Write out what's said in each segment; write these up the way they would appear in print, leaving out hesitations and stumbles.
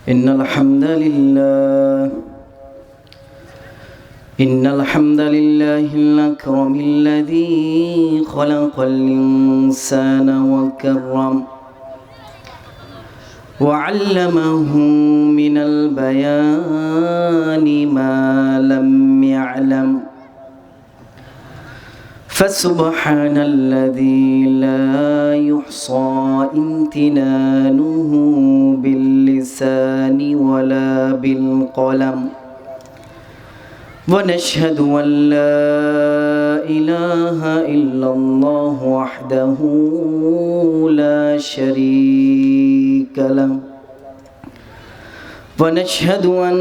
إن الحمد لله الأكرم الذي خلق الإنسان وكرم وعلمه من البيان ما لم يعلم فسبحان الذي لا يحصى امتنانه باللسان ولا بالقلم ونشهد أن لا إله إلا الله وحده لا شريك له ونشهد أن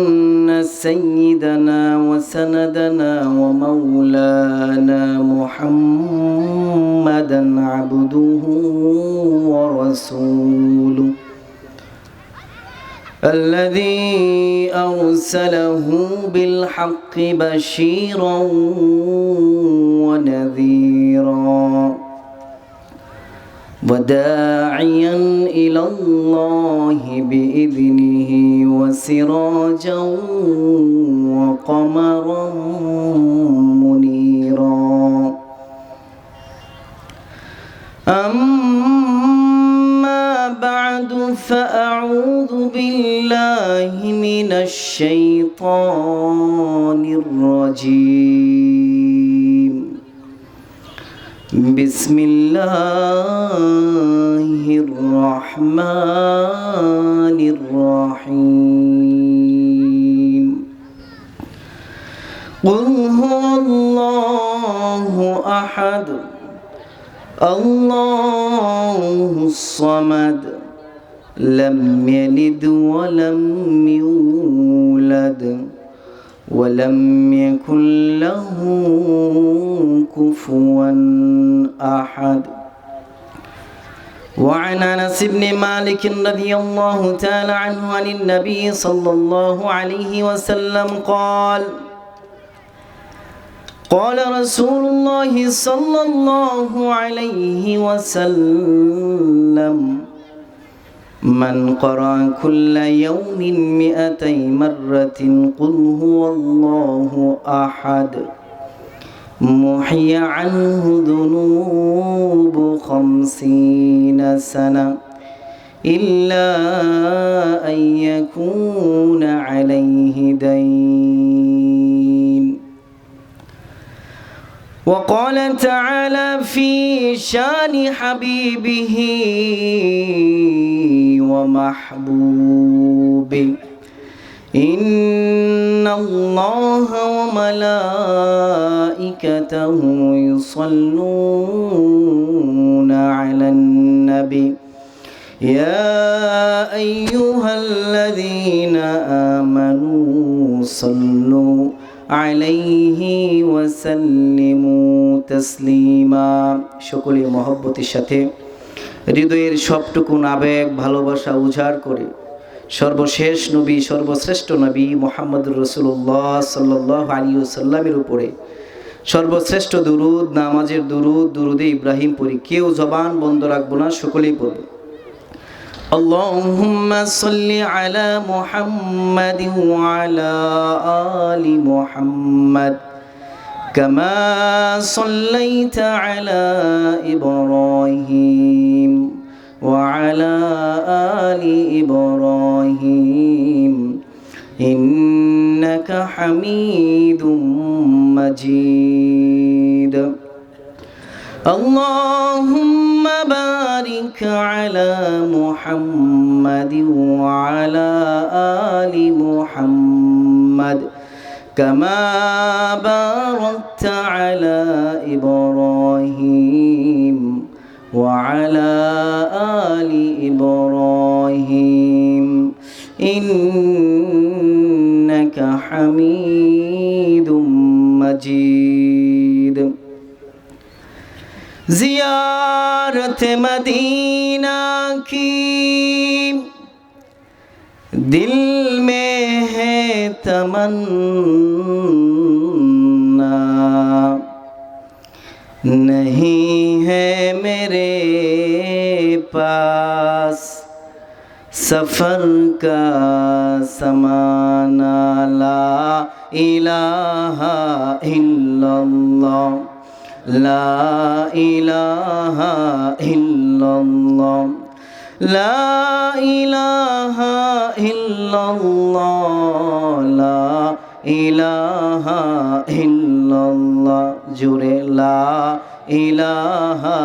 سيدنا وسندنا ومولانا محمدا عبده ورسوله الذي أرسله بالحق بشيرا ونذيرا وداعيا إلى الله بإذنه وسراجا وقمرا منيرا أما بعد فأعوذ بالله من الشيطان الرجيم بسم الله الرحمن الرحيم قل هو الله أحد الله الصمد لم يلد ولم يولد ولم يكن له كفوا أحد وعن أنس بن مالك رضي الله تعالى عنه عن النبي صلى الله عليه وسلم قال رسول الله صلى الله عليه وسلم من قرأ كل يوم 200 مرة قل هو الله أحد محي عنه ذنوب 50 سنة إلا أن يكون عليه دين. وقال تعالى في شان حبيبه ومحبوبه إن الله وملائكته يصلون على النبي يا أيها الذين آمنوا صلوا عليه وسلموا تسليما সকলে মহব্বতের সাথে হৃদয়ের সবটুকুন আবেগ ভালোবাসা উজাড় করে সর্বশেষ নবী সর্বশ্রেষ্ঠ নবী মুহাম্মদুর রাসূলুল্লাহ সাল্লাল্লাহু আলাইহি ওয়াসাল্লামের উপরে সর্বশ্রেষ্ঠ দুরূদ নামাজের দুরূদে ইব্রাহিম পড়ি। কেউ জবান বন্ধ রাখবো না, সকলেই পড়ব। اللهم صل على محمد وعلى آل محمد كما صليت على إبراهيم وعلى آل إبراهيم إنك حميد مجيد. اللهم بارك على محمد وعلى آل محمد كما باركت على إبراهيم وعلى آل إبراهيم إنك حميد مجيد. ज़ियारत मदीना की दिल में है तमन्ना, नहीं है मेरे पास सफर का समाना ला इलाहा इल्लल्लाह ला इलाहा इल्लल्लाह ला इलाहा इल्लल्लाह ला इलाहा इल्लल्लाह जुरे ला इलाहा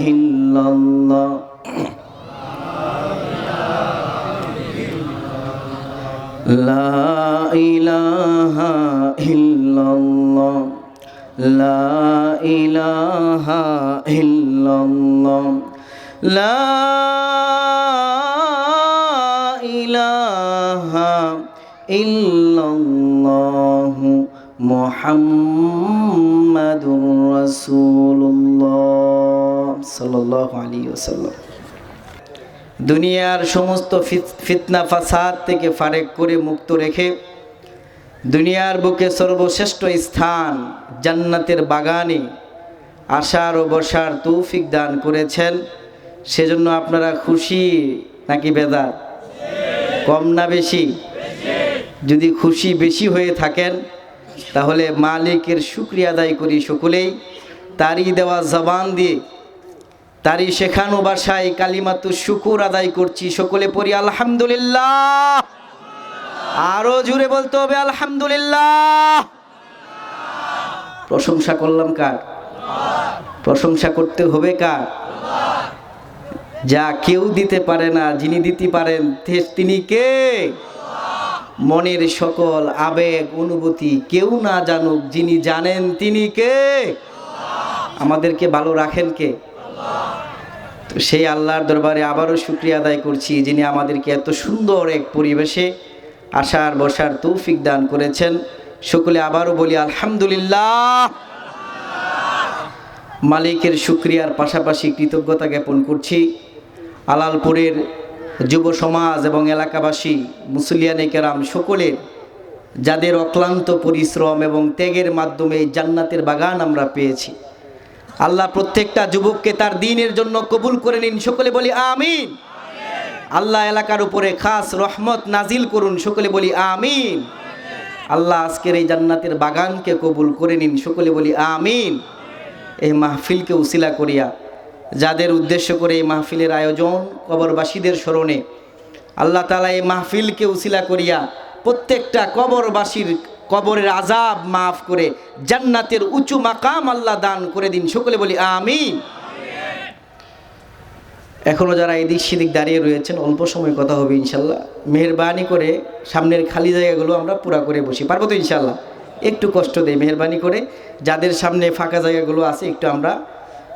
इल्लल्लाह ला इलाहा इल्लल्लाह ला इलाहा इल्लल्लाह ला इलाहा इल्लल्लाह মুহাম্মাদুর রাসূলুল্লাহ সাল্লাল্লাহু আলাইহি ওয়াসাল্লাম। দুনিয়ার সমস্ত ফিতনা ফাসাদ থেকে ফারেক করে মুক্ত রেখে দুনিয়ার বুকে সর্বশ্রেষ্ঠ স্থান জান্নাতের বাগানে আসার ও বসার তৌফিক দান করেছেন। সেজন্য আপনারা খুশি নাকি বেজার? কম না বেশি? যদি খুশি বেশি হয়ে থাকেন তাহলে মালিকের শুকরিয়া আদায় করি সকলেই। তারই দেওয়া জবান দিয়ে তারই শেখানো ভাষায় কালিমাতুশ শুকুর আদায় করছি। সকলে পড়ি আলহামদুলিল্লাহ। আরো জোরে বলতে হবে আলহামদুলিল্লাহ। প্রশংসা করলাম কার? প্রশংসা করতে হবে কার? যা কেউ দিতে পারে না, যিনি দিতে পারেন তিনি কে? মনের সকল আবেগ অনুভূতি কেউ না জানুক, যিনি জানেন তিনি কে? আমাদেরকে ভালো রাখেন কে? তো সেই আল্লাহর দরবারে আবারও শুকরিয়া আদায় করছি, যিনি আমাদেরকে এত সুন্দর এক পরিবেশে আসার বসার তৌফিক দান করেছেন। সকলে আবারও বলি আলহামদুলিল্লাহ। মালিকের শুকরিয়ার পাশাপাশি কৃতজ্ঞতা জ্ঞাপন করছি আলালপুরের যুব সমাজ এবং এলাকাবাসী মুসলিয়ানে কেরাম সকলের, যাদের অক্লান্ত পরিশ্রম এবং ত্যাগের মাধ্যমে জান্নাতের বাগান আমরা পেয়েছি। আল্লাহ প্রত্যেকটা যুবককে তার দ্বীনের জন্য কবুল করে নিন। সকলে বলি আমিন। আল্লাহ এলাকার উপরে খাস রহমত নাজিল করুন। সকলে বলি আমিন। আল্লাহ আজকের এই জান্নাতের বাগানকে কবুল করে নিন। সকলে বলি আমিন। এই মাহফিলকে উসিলা করিয়া, যাদের উদ্দেশ্য করে এই মাহফিলের আয়োজন, কবরবাসীদের স্মরণে আল্লাহ তাআলা এই মাহফিলকে উসিলা করিয়া প্রত্যেকটা কবরবাসীর কবরের আযাব মাফ করে জান্নাতের উঁচু মাকাম আল্লাহ দান করে দিন। সকলে বলি আমিন। এখনো যারা এদিক সেদিক দাঁড়িয়ে রয়েছেন, অল্প সময় কথা হবে ইনশাল্লাহ। মেহেরবানি করে সামনের খালি জায়গাগুলো আমরা পুরা করে বসি, পারবো তো ইনশাল্লাহ? একটু কষ্ট দেই মেহেরবানি করে, যাদের সামনে ফাঁকা জায়গাগুলো আছে একটু আমরা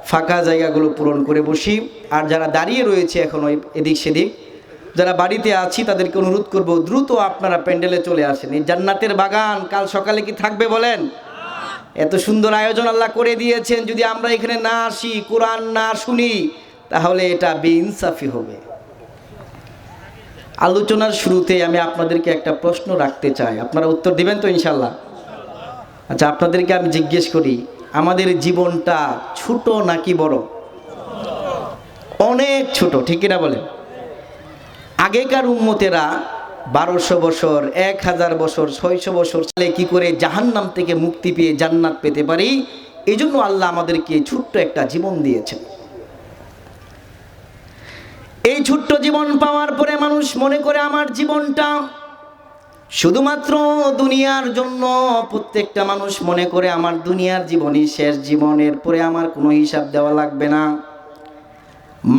ফাঁকা জায়গাগুলো পূরণ করে বসি। আর যারা দাঁড়িয়ে রয়েছে এখন ওই এদিক সেদিক, যারা বাড়িতে আছি তাদেরকে অনুরোধ করব দ্রুত আপনারা প্যান্ডেলে চলে আসেন। এই জান্নাতের বাগান কাল সকালে কি থাকবে বলেন? এত সুন্দর আয়োজন আল্লাহ করে দিয়েছেন, যদি আমরা এখানে না আসি, কোরআন না শুনি, তাহলে এটা বেইনসাফি হবে। আলোচনার শুরুতে আমি আপনাদেরকে একটা প্রশ্ন রাখতে চাই, আপনারা উত্তর দিবেন তো ইনশাল্লাহ? আচ্ছা, আপনাদেরকে আমি জিজ্ঞেস করি, আমাদের জীবনটা ছোট নাকি বড়? অনেক ছোট, ঠিক কিনা বলেন? আগেকার উম্মতেরা 1200 বছর, 1000 বছর, 600 বছর চলে কি করে জাহান্নাম থেকে মুক্তি পেয়ে জান্নাত পেতে পারি, এই জন্য আল্লাহ আমাদেরকে ছোট্ট একটা জীবন দিয়েছেন। এই ছোট্ট জীবন পাওয়ার পরে মানুষ মনে করে আমার জীবনটা শুধুমাত্র দুনিয়ার জন্য। প্রত্যেকটা মানুষ মনে করে আমার দুনিয়ার জীবনই শেষ, জীবনের পরে আমার কোনো হিসাব দেওয়া লাগবে না।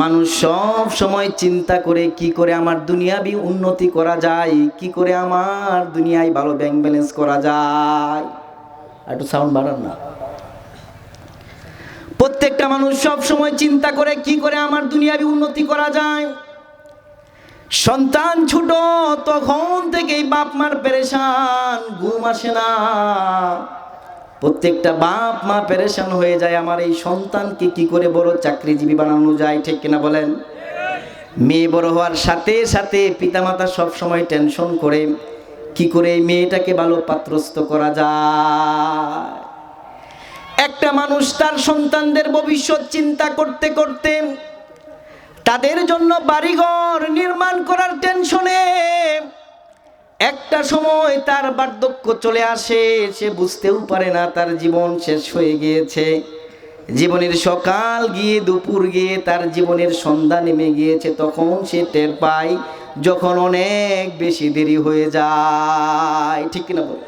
মানুষ সব সময় চিন্তা করে কি করে আমার দুনিয়াবি উন্নতি করা যায়, কি করে আমার দুনিয়ায় ভালো ব্যাংক ব্যালেন্স করা যায়। একটু সাউন্ড বাড়ান না। প্রত্যেকটা মানুষ সব সময় চিন্তা করে কি করে আমার দুনিয়াবি উন্নতি করা যায়। সন্তান ছোট তখন থেকেই বাপ মার পেরেশান, ঘুম আসে না। প্রত্যেকটা বাপ মা পেরেশান হয়ে যায়, আমার এই সন্তানকে কি করে বড় চাকরিজীবী বানানো যায়, ঠিক কিনা বলেন? মেয়ে বড় হওয়ার সাথে সাথে পিতামাতা সব সময় টেনশন করে কি করে এই মেয়েটাকে ভালো পাত্রস্থ করা যায়। একটা মানুষ তার সন্তানদের ভবিষ্যৎ চিন্তা করতে করতে তাদের জন্য বাড়িঘর নির্মাণ করার টেনশনে একটা সময় তার বার্ধক্য চলে আসে, সে বুঝতেও পারে না তার জীবন শেষ হয়ে গিয়েছে। জীবনের সকাল গিয়ে দুপুর গিয়ে তার জীবনের সন্ধ্যা নেমে গিয়েছে। তখন সে টের পায় যখন অনেক বেশি দেরি হয়ে যায়। ঠিক কিনা বল?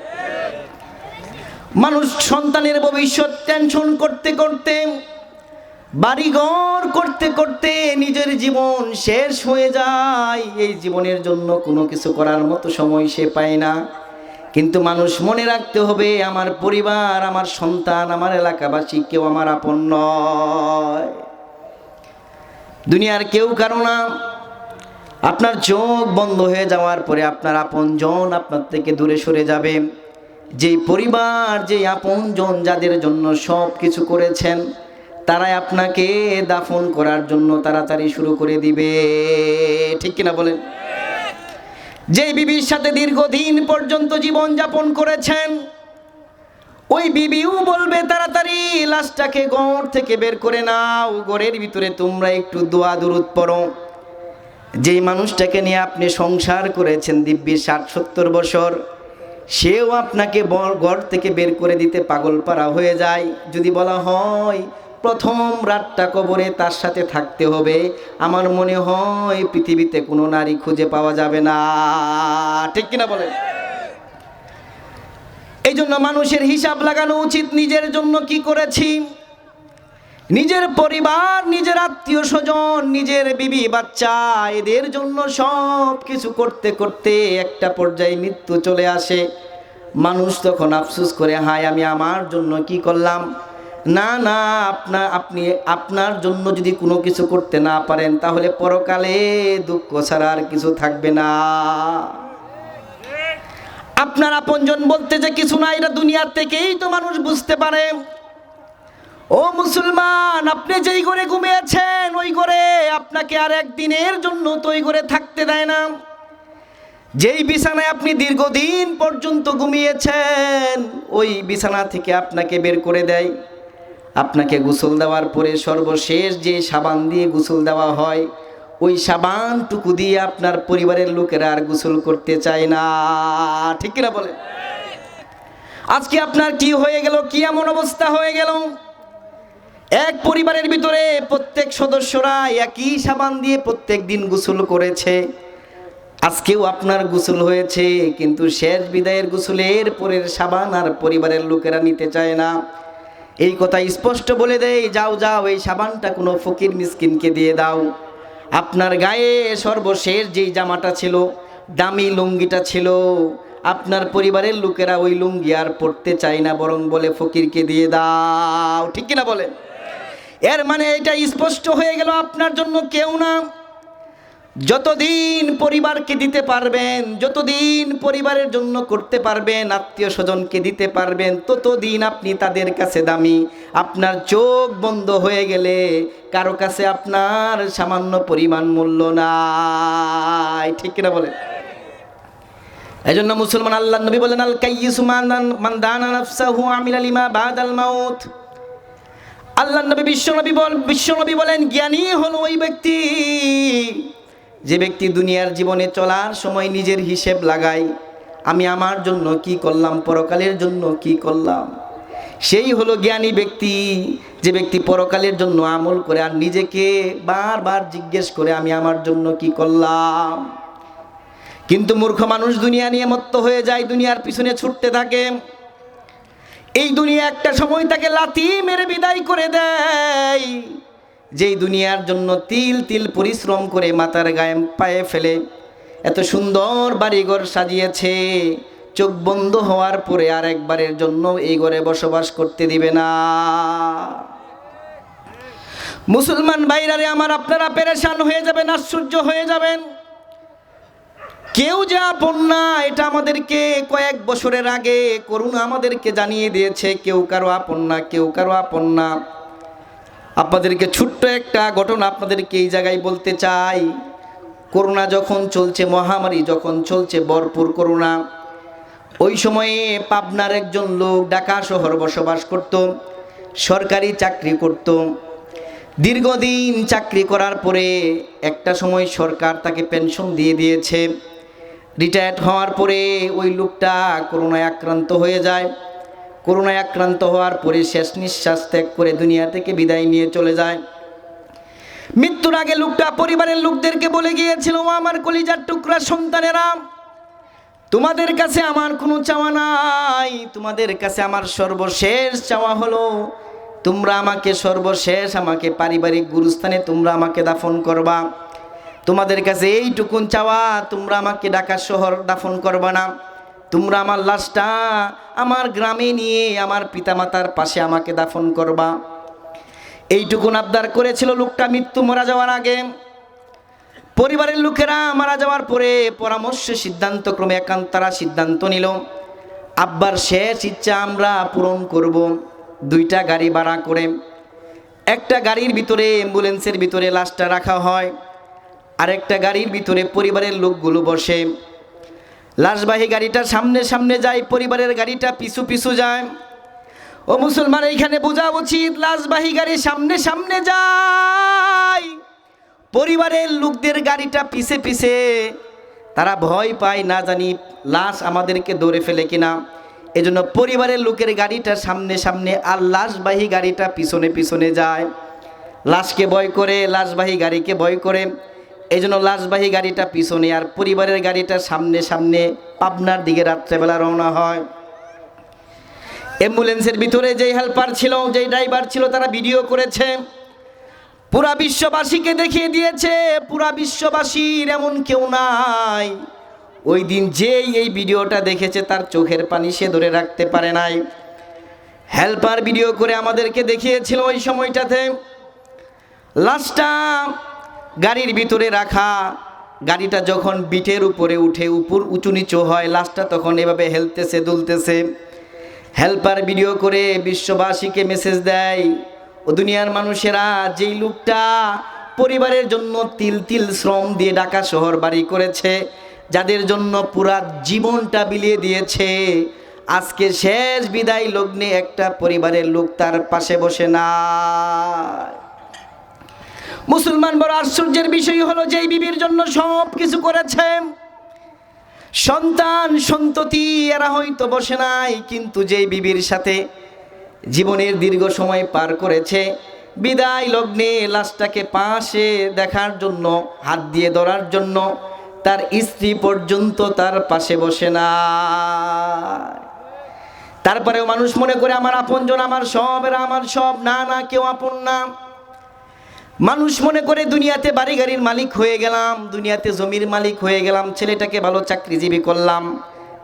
মানুষ সন্তানের ভবিষ্যৎ টেনশন করতে করতে, বাড়িঘর করতে করতে নিজের জীবন শেষ হয়ে যায়। এই জীবনের জন্য কোনো কিছু করার মতো সময় সে পায় না। কিন্তু মানুষ মনে রাখতে হবে, আমার পরিবার, আমার সন্তান, আমার এলাকাবাসী কেউ আমার আপন নয়। দুনিয়ার কেউ কারো না। আপনার চোখ বন্ধ হয়ে যাওয়ার পরে আপনার আপনজন আপনার থেকে দূরে সরে যাবে। যেই পরিবার, যেই আপনজন যাদের জন্য সব কিছু করেছেন, তারাই আপনাকে দাফন করার জন্য তাড়াতাড়ি শুরু করে দিবে। ঠিক কিনা বলেন? যেই বিবির সাথে দীর্ঘদিন পর্যন্ত জীবন যাপন করেছেন, ওই বিবিও বলবে তাড়াতাড়ি লাশটাকে ঘর থেকে বের করে নাও, ঘরের ভিতরে তোমরা একটু দোয়া দুরূদ পড়ো। যেই মানুষটাকে নিয়ে আপনি সংসার করেছেন দিব্যি 60-70 বছর, সেও আপনাকে ঘর থেকে বের করে দিতে পাগল পারা হয়ে যায়। যদি বলা হয় প্রথম রাতটা কবরে তার সাথে থাকতে হবে, আমার মনে হয় পৃথিবীতে কোনো নারী খুঁজে পাওয়া যাবে না। ঠিক কিনা বলেন? এই জন্য মানুষের হিসাব লাগানো উচিত, নিজের জন্য কি করেছি। নিজের পরিবার, নিজের আত্মীয় স্বজন, নিজের বিবি বাচ্চা, এদের জন্য সব কিছু করতে করতে একটা পর্যায়ে মৃত্যু চলে আসে। মানুষ তখন আফসোস করে, হায় আমি আমার জন্য কি করলাম। না না, আপনি আপনার জন্য যদি কোনো কিছু করতে না পারেন, তাহলে পরকালে দুঃখ ছাড়া আর কিছু থাকবে না। আপনার আপনজন বলতে যে কিছু না, এটা দুনিয়ার থেকেই তো মানুষ বুঝতে পারে। ও মুসলমান, আপনি যেই ঘরে ঘুমিয়েছেন ওই ঘরে আপনাকে আর একদিনের জন্য তো ওই ঘরে থাকতে দেয় না। যেই বিছানায় আপনি দীর্ঘদিন পর্যন্ত ঘুমিয়েছেন, ওই বিছানা থেকে আপনাকে বের করে দেয়। আপনাকে গোসল দেওয়ার পরে সর্বশেষ যে সাবান দিয়ে গোসল দেওয়া হয়, ওই সাবানটুকু দিয়ে আপনার পরিবারের লোকেরা আর গোসল করতে চায় না। ঠিক কিনা বলে? আজকে আপনার কি হয়ে গেল, কি এমন অবস্থা হয়ে গেল? এক পরিবারের ভিতরে প্রত্যেক সদস্যরা একই সাবান দিয়ে প্রত্যেক দিন গোসল করেছে। আজকেও আপনার গোসল হয়েছে, কিন্তু শেষ বিদায়ের গোসলের পরের সাবান আর পরিবারের লোকেরা নিতে চায় না। এই কথা স্পষ্ট বলে দেয়, যাও যাও এই সাবানটা কোনো ফকির মিসকিনকে দিয়ে দাও। আপনার গায়ে সর্বশেষ যেই জামাটা ছিল, দামি লুঙ্গিটা ছিল, আপনার পরিবারের লোকেরা ওই লুঙ্গি আর পরতে চায় না, বরং বলে ফকিরকে দিয়ে দাও। ঠিক কিনা বলে? এর মানে এটা স্পষ্ট হয়ে গেল আপনার জন্য কেউ না। যতদিন পরিবারকে দিতে পারবেন, যতদিন পরিবারের জন্য করতে পারবেন, আত্মীয় স্বজনকে দিতে পারবেন, ততদিন আপনি তাদের কাছে দামি। আপনার চোখ বন্ধ হয়ে গেলে কারো কাছে আপনার সামান্য পরিমাণ মূল্য নাই। ঠিক কিনা বলে? এই জন্য মুসলমান, আল্লাহ নবী বলেন, আল কাইয়িসু মান দানা নাফসাহু আমিলা লিমা বাদাল মাউত। আল্লাহ নবী বিশ্বনবী বলেন, জ্ঞানী হলো ওই ব্যক্তি যে ব্যক্তি দুনিয়ার জীবনে চলার সময় নিজের হিসেব লাগায়, আমি আমার জন্য কি করলাম, পরকালের জন্য কি করলাম। সেই হলো জ্ঞানী ব্যক্তি, যে ব্যক্তি পরকালের জন্য আমল করে আর নিজেকে বারবার জিজ্ঞেস করে আমি আমার জন্য কি করলাম। কিন্তু মূর্খ মানুষ দুনিয়া নিয়ে মত্ত হয়ে যায়, দুনিয়ার পিছনে ছুটতে থাকে। এই দুনিয়া একটা সময় তাকে লাথি মেরে বিদায় করে দেয়। যেই দুনিয়ার জন্য তিল তিল পরিশ্রম করে মাথার গায়ে পায়ে ফেলে এত সুন্দর বাড়িঘর সাজিয়েছে, চোখ বন্ধ হওয়ার পরে আর একবারের জন্য এই ঘরে বসবাস করতে দিবে না। মুসলমান ভাইরারে আমার, আপনারা পেরেশান হয়ে যাবেন, আশ্চর্য হয়ে যাবেন। কেউ যে আপন না, এটা আমাদেরকে কয়েক বছরের আগে করোনা আমাদেরকে জানিয়ে দিয়েছে। কেউ কারো আপন না, কেউ কারো আপন না। আপনাদেরকে ছোট্ট একটা ঘটনা আপনাদেরকে এই জায়গায় বলতে চাই। করোনা যখন চলছে, মহামারী যখন চলছে, ভরপুর করোনা, ওই সময়ে পাবনার একজন লোক ঢাকা শহর বসবাস করত, সরকারি চাকরি করত। দীর্ঘদিন চাকরি করার পরে একটা সময় সরকার তাকে পেনশন দিয়ে দিয়েছে। রিটায়ার্ড হওয়ার পরে ওই লোকটা করোনায় আক্রান্ত হয়ে যায়। করোনায় আক্রান্ত হওয়ার পরে শেষ নিঃশ্বাস ত্যাগ করে দুনিয়া থেকে বিদায় নিয়ে চলে যায়। মৃত্যুর আগে লোকটা পরিবারের লোকদেরকে বলে গিয়েছিল, আমার কলিজার টুকরা সন্তানেরা, তোমাদের কাছে আমার কোনো চাওয়া নাই, তোমাদের কাছে আমার সর্বশেষ চাওয়া হলো তোমরা আমাকে সর্বশেষ আমাকে পারিবারিক গুরুস্থানে তোমরা আমাকে দাফন করবা। তোমাদের কাছে এইটুকুন চাওয়া, তোমরা আমাকে ঢাকা শহর দাফন করবা না, তোমরা আমার লাশটা আমার গ্রামে নিয়ে আমার পিতামাতার পাশে আমাকে দাফন করবা। এইটুকুন আবদার করেছিল লোকটা মৃত্যু মারা যাওয়ার আগে। পরিবারের লোকেরা মারা যাওয়ার পরে পরামর্শ সিদ্ধান্তক্রমে একান্তরা সিদ্ধান্ত নিল, আব্বার শেষ ইচ্ছা আমরা পূরণ করব। দুইটা গাড়ি ভাড়া করে একটা গাড়ির ভিতরে অ্যাম্বুলেন্সের ভিতরে লাশটা রাখা হয়, আরেকটা গাড়ির ভিতরে পরিবারের লোকগুলো বসে। লাশবাহী গাড়িটা সামনে সামনে যায়, পরিবারের গাড়িটা পিছু পিছু যায়। ও মুসলমান, এইখানে বোঝা উচিত লাশবাহী গাড়ি সামনে সামনে যায়, পরিবারের লোকদের গাড়িটা পিছে পিছে। তারা ভয় পায়, না জানি লাশ আমাদেরকে ধরে ফেলে কিনা। এজন্য পরিবারের লোকের গাড়িটা সামনে সামনে আর লাশবাহী গাড়িটা পিছনে পিছনে যায়। লাশকে ভয় করে, লাশবাহী গাড়িকে ভয় করে, এজন্য লাশবাহী গাড়িটা পিছনে আর পরিবারের গাড়িটা সামনে সামনে পাবনার দিকে রাত্রেবেলা রওনা হয়। অ্যাম্বুলেন্সের ভিতরে যেই হেল্পার ছিল, যেই ড্রাইভার ছিল, তারা ভিডিও করেছে, পুরা বিশ্ববাসীকে দেখিয়ে দিয়েছে। পুরা বিশ্ববাসীর এমন কেউ নাই ওই দিন যেই এই ভিডিওটা দেখেছে তার চোখের পানি সে ধরে রাখতে পারে নাই। হেল্পার ভিডিও করে আমাদেরকে দেখিয়েছিল ওই সময়টাতে লাশটা গাড়ির ভিতরে রাখা। গাড়িটা যখন বিটের উপরে উঠে উপর উঁচু নিচু হয়, লাশটা তখন এভাবে হেলতেছে দুলতেছে। হেল্পার ভিডিও করে বিশ্ববাসীকে মেসেজ দেয়, ও দুনিয়ার মানুষেরা, যেই লোকটা পরিবারের জন্য তিল তিল শ্রম দিয়ে ঢাকা শহর বাড়ি করেছে, যাদের জন্য পুরা জীবনটা বিলিয়ে দিয়েছে, আজকে শেষ বিদায় লগ্নে একটা পরিবারের লোক তার পাশে বসে না। মুসলমান, বড় আশ্চর্যের বিষয় হলো যেই বিবির জন্য সব কিছু করেছে, সন্তান সন্ততি এরা হয়তো বসে নাই, কিন্তু যেই বিবির সাথে জীবনের দীর্ঘ সময় পার করেছে, বিদায় লগ্নে লাশটাকে পাশে দেখার জন্য, হাত দিয়ে ধরার জন্য তার স্ত্রী পর্যন্ত তার পাশে বসে না। তারপরেও মানুষ মনে করে আমার আপনজন, আমার সব, এরা আমার সব। না না, কেউ আপন না। মানুষ মনে করে দুনিয়াতে বাড়ি গাড়ির মালিক হয়ে গেলাম, দুনিয়াতে জমির মালিক হয়ে গেলাম, ছেলেটাকে ভালো চাকরিজীবী করলাম,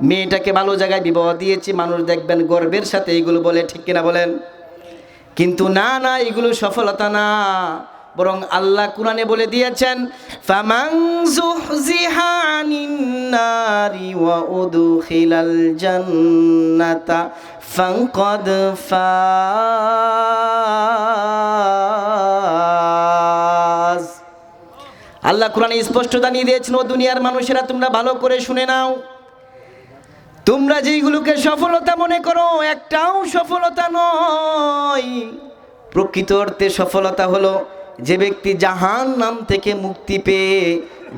মেয়েটাকে ভালো জায়গায় বিবাহ দিয়েছি, মানুষ দেখবেন গর্বের সাথে এইগুলো বলে, ঠিক কিনা বলেন? কিন্তু না না, এগুলো সফলতা না, বরং আল্লাহ কুরআনে বলে দিয়েছেন, ফামান যুহজিহা আনিন নারি ওয়া উদখিলাল জান্নাতা ফাকাদ ফাজ। আল্লাহ কুরআনে স্পষ্ট জানিয়ে দিয়েছেন, ও দুনিয়ার মানুষেরা, তোমরা ভালো করে শুনে নাও, তোমরা যেইগুলোকে সফলতা মনে করো একটাও সফলতা নয়। প্রকৃত অর্থে সফলতা হলো যে ব্যক্তি জাহান্নাম থেকে মুক্তি পেয়ে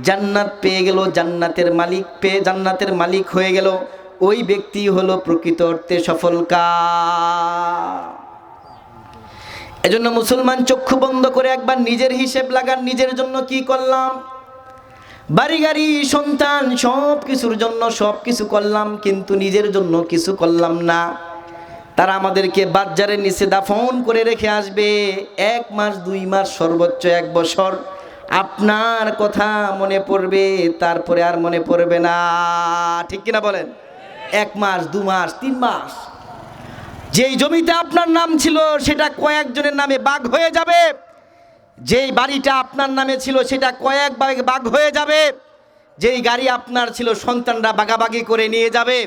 জান্নাত পেয়ে গেল, জান্নাতের মালিক হয়ে গেল, ওই ব্যক্তি হলো প্রকৃত অর্থে সফলকাম। এজন্য মুসলমান, চক্ষু বন্ধ করে একবার নিজের হিসেব লাগান, নিজের জন্য কি করলাম। বাড়ি গাড়ি সন্তান সব কিছুর জন্য সব কিছু করলাম, কিন্তু নিজের জন্য কিছু করলাম না। তারা আমাদেরকে বাজারের নিচে দাফন করে রেখে আসবে 1 মাস 2 মাস সর্বোচ্চ 1 বছর। আপনার কথা মনে পড়বে, তারপরে আর মনে পড়বে না, ঠিক কিনা বলেন? 1 মাস 2 মাস 3 মাস যেই জমিতে আপনার নাম ছিল সেটা কয়েকজনের নামে ভাগ হয়ে যাবে, যেই বাড়িটা আপনার নামে ছিল সেটা কয়েক ভাগ হয়ে যাবে, যেই গাড়ি আপনার ছিল সন্তানরা ভাগাভাগি করে নিয়ে যাবে,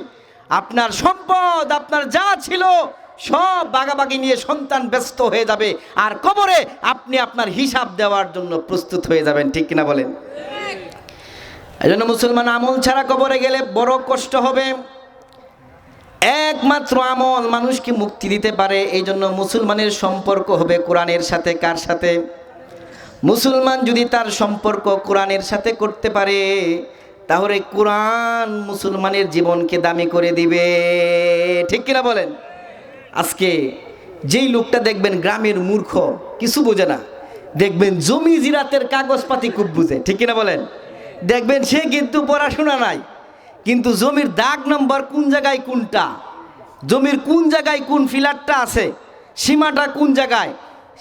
আপনার সম্পদ আপনার যা ছিল সব ভাগাভাগি নিয়ে সন্তান ব্যস্ত হয়ে যাবে, আর কবরে আপনি আপনার হিসাব দেওয়ার জন্য প্রস্তুত হয়ে যাবেন, ঠিক কিনা বলেন? এজন্য মুসলমান, আমল ছাড়া কবরে গেলে বড় কষ্ট হবে। একমাত্র আমল মানুষকে মুক্তি দিতে পারে। এই জন্য মুসলমানের সম্পর্ক হবে কোরআনের সাথে। কার সাথে? মুসলমান যদি তার সম্পর্ক কোরআনের সাথে করতে পারে তাহলে কোরআন মুসলমানের জীবনকে দামি করে দিবে। ঠিক কিনা বলেন? আজকে যেই লোকটা দেখবেন গ্রামের মূর্খ, কিছু বোঝে না, দেখবেন জমি জিরাতের কাগজপাতি খুব বুঝে। ঠিক কিনা বলেন? দেখবেন সে কিন্তু পড়াশোনা নাই, কিন্তু জমির দাগ নম্বর কোন জায়গায় কোনটা, জমির কোন জায়গায় কোন ফিলারটা আছে, সীমাটা কোন জায়গায়,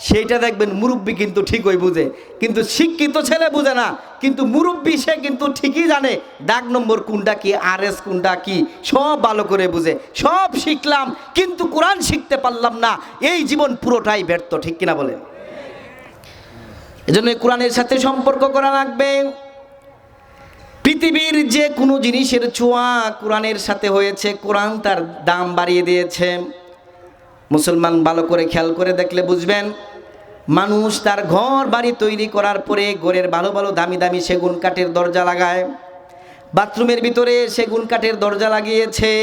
সেইটা দেখবেন মুরব্বী কিন্তু ঠিকই বুঝে। কিন্তু শিক্ষিত ছেলে বুঝে না, কিন্তু মুরব্বী সে কিন্তু ঠিকই জানে দাগ নম্বর কোনটা কি, RS কোনটা কি, সব ভালো করে বুঝে। সব শিখলাম কিন্তু কোরআন শিখতে পারলাম না, এই জীবন পুরোটাই ব্যর্থ। ঠিক কিনা বলেন? এজন্য কোরআনের সাথে সম্পর্ক করা লাগবে। পৃথিবীর যে কোনো জিনিসের ছোঁয়া কোরআনের সাথে হয়েছে, কোরআন তার দাম বাড়িয়ে দিয়েছে। মুসলমান ভালো করে খেয়াল করে দেখলে বুঝবেন, মানুষ তার ঘর বাড়ি তৈরি করার পরে ঘরের ভালো ভালো দামি দামি সেগুন কাঠের দরজা লাগায়, বাথরুমের ভিতরে সেগুন কাঠের দরজা লাগিয়েছে,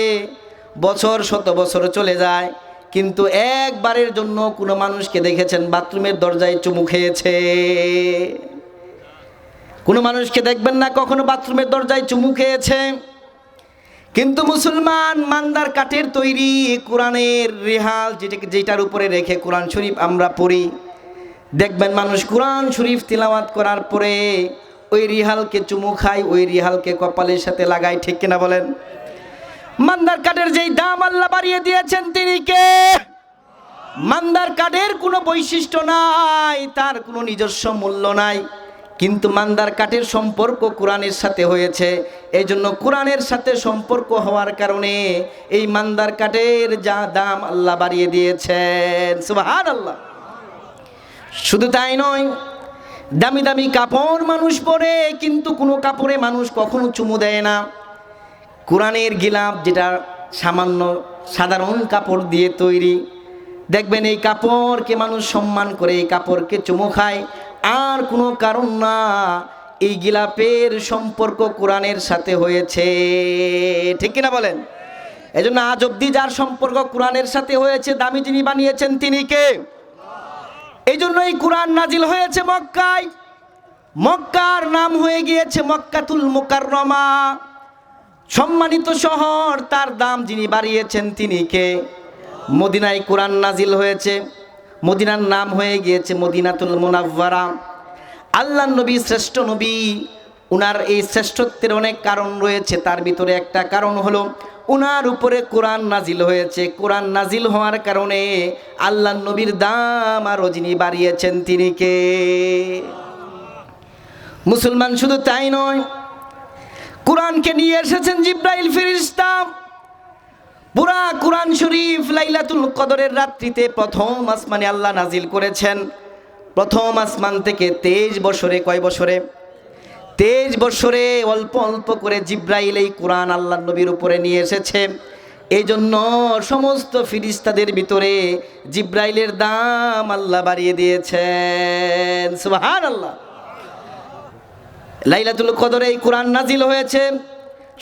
বছর শত বছর চলে যায়, কিন্তু একবারের জন্য কোনো মানুষকে দেখেছেন বাথরুমের দরজায় চুমু খেয়েছে? কোনো মানুষকে দেখবেন না কখনো বাথরুমের দরজায় চুমু খেয়েছে। কিন্তু মুসলমান মান্দার কাঠের তৈরি কোরআনের রেহাল যেটার উপরে রেখে কোরআন শরীফ আমরা পড়ি, দেখবেন মানুষ কোরআন শরীফ তিলাওয়াত করার পরে ওই রিহালকে চুমু খায়, ওই রিহালকে কপালের সাথে লাগায়। ঠিক কিনা বলেন? মান্দার কাঠের যেই দাম আল্লাহ বাড়িয়ে দিয়েছেন তিনি কে? মান্দার কাঠের কোনো বৈশিষ্ট্য নাই, তার কোনো নিজস্ব মূল্য নাই, কিন্তু মান্দার কাঠের সম্পর্ক কোরআনের সাথে হয়েছে। এই জন্য কোরআনের সাথে সম্পর্ক হওয়ার কারণে এই মান্দার কাঠের যা দাম আল্লাহ বাড়িয়ে দিয়েছেন। সুবহানাল্লাহ। শুধু তাই নয়, দামি দামি কাপড় মানুষ পরে, কিন্তু কোনো কাপড়ে মানুষ কখনো চুমু দেয় না। কোরআনের গিলাফ যেটা সামান্য সাধারণ কাপড় দিয়ে তৈরি, দেখবেন এই কাপড়কে মানুষ সম্মান করে, এই কাপড়কে চুমু খায়, আর কোনো কারণ না, এই গিলাফের সম্পর্ক কোরআনের সাথে হয়েছে। ঠিক কিনা বলেন? এজন্য আজ অব্দি যার সম্পর্ক কোরআনের সাথে হয়েছে, দামি যিনি বানিয়েছেন তিনি কে? এই জন্য এই কোরআন নাজিল হয়েছে মক্কায়, মক্কার নাম হয়ে গিয়েছে মক্কাতুল মুকাররমা, সম্মানিত শহর। তার দাম যিনি বাড়িয়েছেন তিনি কে? মদিনায় কোরআন নাজিল হয়েছে, মদিনার নাম হয়ে গিয়েছে মদিনাতুল মুনাওয়ারা। আল্লাহর নবী শ্রেষ্ঠ নবী, উনার এই শ্রেষ্ঠত্বের অনেক কারণ রয়েছে, তার ভিতরে একটা কারণ হলো উনার উপরে কোরআন নাজিল হয়েছে। কোরআন নাজিল হওয়ার কারণে আল্লাহর নবীর দাম আরও যিনি বাড়িয়েছেন তিনি কে? মুসলমান শুধু তাই নয়, কোরআনকে নিয়ে এসেছেন জিব্রাইল ফেরেশতা। পুরা কোরআন শরীফ লাইলাতুল কদরের রাত্রিতে প্রথম আসমানে আল্লাহ নাজিল করেছেন। প্রথম আসমান থেকে 23 বছরে, কয় বছরে? 23 বছরে অল্প অল্প করে জিব্রাইল এই কোরআন আল্লাহর নবীর উপরে নিয়ে এসেছে। এই জন্য সমস্ত ফেরেশতাদের ভিতরে জিব্রাইলের দাম আল্লাহ বাড়িয়ে দিয়েছেন। সুবহানাল্লাহ। লাইলাতুল কদরে এই কোরআন নাজিল হয়েছে।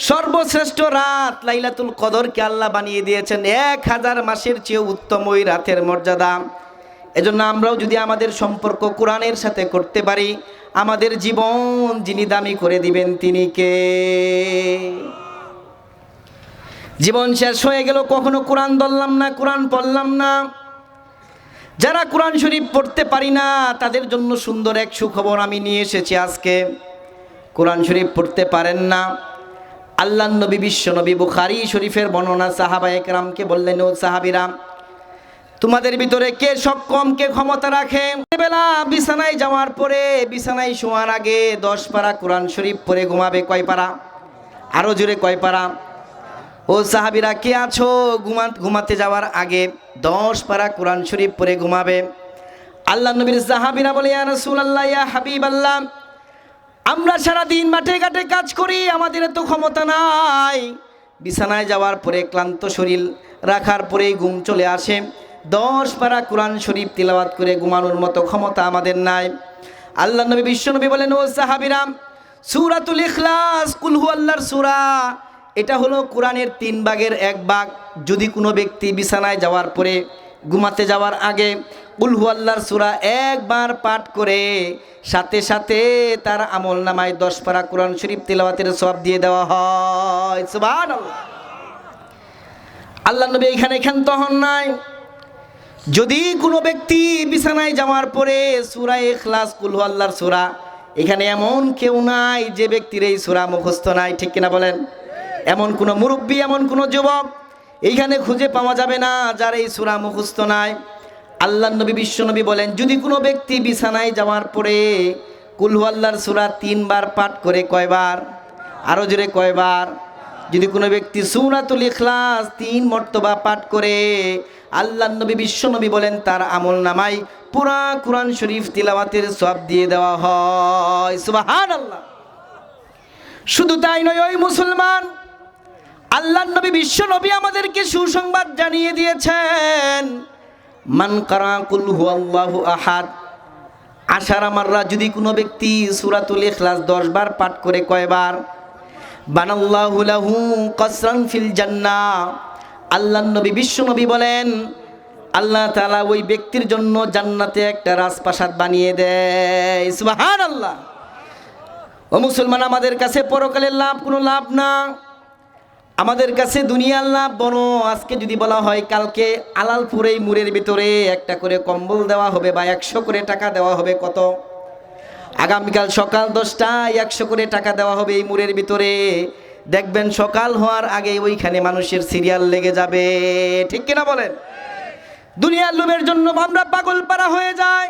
সর্বশ্রেষ্ঠ রাত লাইলাতুল কদরকে আল্লাহ বানিয়ে দিয়েছেন 1000 মাসের চেয়ে উত্তম ওই রাতের মর্যাদা। এজন্য আমরাও যদি আমাদের সম্পর্ক কোরআনের সাথে করতে পারি, আমাদের জীবন যিনি দামি করে দিবেন তিনি কে? জীবন শেষ হয়ে গেল, কখনো কোরআন ধরলাম না, কোরআন পড়লাম না। যারা কোরআন শরীফ পড়তে পারি না তাদের জন্য সুন্দর এক সুখবর আমি নিয়ে এসেছি আজকে। কোরআন শরীফ পড়তে পারেন না, আল্লাহর নবী বিশ্ব নবী বুখারী শরীফের বর্ণনা, সাহাবায়ে কেরামকে বললেন, ও সাহাবীরা, তোমাদের ভিতরে কে সক্ষম, কে ক্ষমতা রাখে বেলা বিছানায় যাওয়ার পরে, বিছানায় শোয়ার আগে 10 পারা কোরআন শরীফ পড়ে ঘুমাবে? কয় পারা? আরো জোরে, কয় পারা? ও সাহাবীরা কে আছো ঘুমাতে যাওয়ার আগে 10 পারা কোরআন শরীফ পড়ে ঘুমাবে? আল্লাহর নবীর সাহাবীরা বলে, ইয়া রাসূলুল্লাহ, ইয়া হাবিবাল্লাহ, আমরা সারাদিন মাঠে ঘাটে কাজ করি, আমাদের এত ক্ষমতা নাই। বিছানায় যাওয়ার পরে ক্লান্ত শরীর রাখার পরেই ঘুম চলে আসে। 10 পারা কোরআন শরীফ তিলাওয়াত করে ঘুমানোর মতো ক্ষমতা আমাদের নাই। আল্লাহর নবী বিশ্বনবী বলেন, ও সাহাবীরা, সূরাতুল ইখলাস, কুল হুয়াল্লাহর সূরা, এটা হলো কোরআনের 3 ভাগের 1 ভাগ। যদি কোনো ব্যক্তি বিছানায় যাওয়ার পরে, ঘুমাতে যাওয়ার আগে কুল হুয়াল্লাহর সূরা একবার পাঠ করে সাথে সাথে তার আমল নামায় 10 পারা কোরআন শরীফ তিলাওয়াতের সওয়াব দিয়ে দেওয়া হয়। সুবহানাল্লাহ। আল্লাহ নবী এখানে ক্ষান্ত হন নাই। যদি কোনো ব্যক্তি বিছানায় যাওয়ার পরে সূরা ইখলাস কুল হুয়াল্লাহর সূরা, এখানে এমন কেউ নাই যে ব্যক্তির এই সূরা মুখস্থ নাই, ঠিক কিনা বলেন? এমন কোনো মুরব্বী, এমন কোনো যুবক এইখানে খুঁজে পাওয়া যাবে না যার এই সূরা মুখস্থ নাই। আল্লাহ নবী বিশ্বনবী বলেন, যদি কোনো ব্যক্তি বিছানায় যাওয়ার পরে কুল হুয়াল্লাহর সূরা 3 বার পাঠ করে, কয়বার? আরো জোরে কয়বার? যদি কোনো ব্যক্তি সূরাতুল ইখলাস 3 মর্তবা পাঠ করে, আল্লাহ নবী বিশ্বনবী বলেন তার আমল নামায় পুরা কোরআন শরীফ তিলাওয়াতের সওয়াব দিয়ে দেওয়া হয়। সুবহানাল্লাহ। শুধু তাই নয়, ওই মুসলমান, আল্লাহ নবী বিশ্বনবী আমাদেরকে সুসংবাদ জানিয়ে দিয়েছেন, মান কারা কুল হুয়াল্লাহু আহাদ আশারা মাররা, যদি কোনো ব্যক্তি সূরাতুল ইখলাস 10 বার পাঠ করে, কয়বার? বানাল্লাহু লাহু কসরান ফিল জান্নাহ, আল্লাহ নবী বিশ্বনবী বলেন আল্লাহ তাআলা ওই ব্যক্তির জন্য জান্নাতে একটা রাজপ্রাসাদ বানিয়ে দেয়। সুবহানাল্লাহ। ও মুসলমান, আমাদের কাছে পরকালের লাভ কোনো লাভ না, আমাদের কাছে দুনিয়ার লাভ বড়। আজকে যদি বলা হয় কালকে আলালপুর এই মুরের ভিতরে একটা করে কম্বল দেওয়া হবে বা 100 করে টাকা দেওয়া হবে, কত? আগামীকাল সকাল 10টায় 100 করে টাকা দেওয়া হবে এই মুরের ভিতরে, দেখবেন সকাল হওয়ার আগে ওইখানে মানুষের সিরিয়াল লেগে যাবে, ঠিক কিনা বলেন? দুনিয়ার লোভের জন্য আমরা পাগল পারা হয়ে যায়।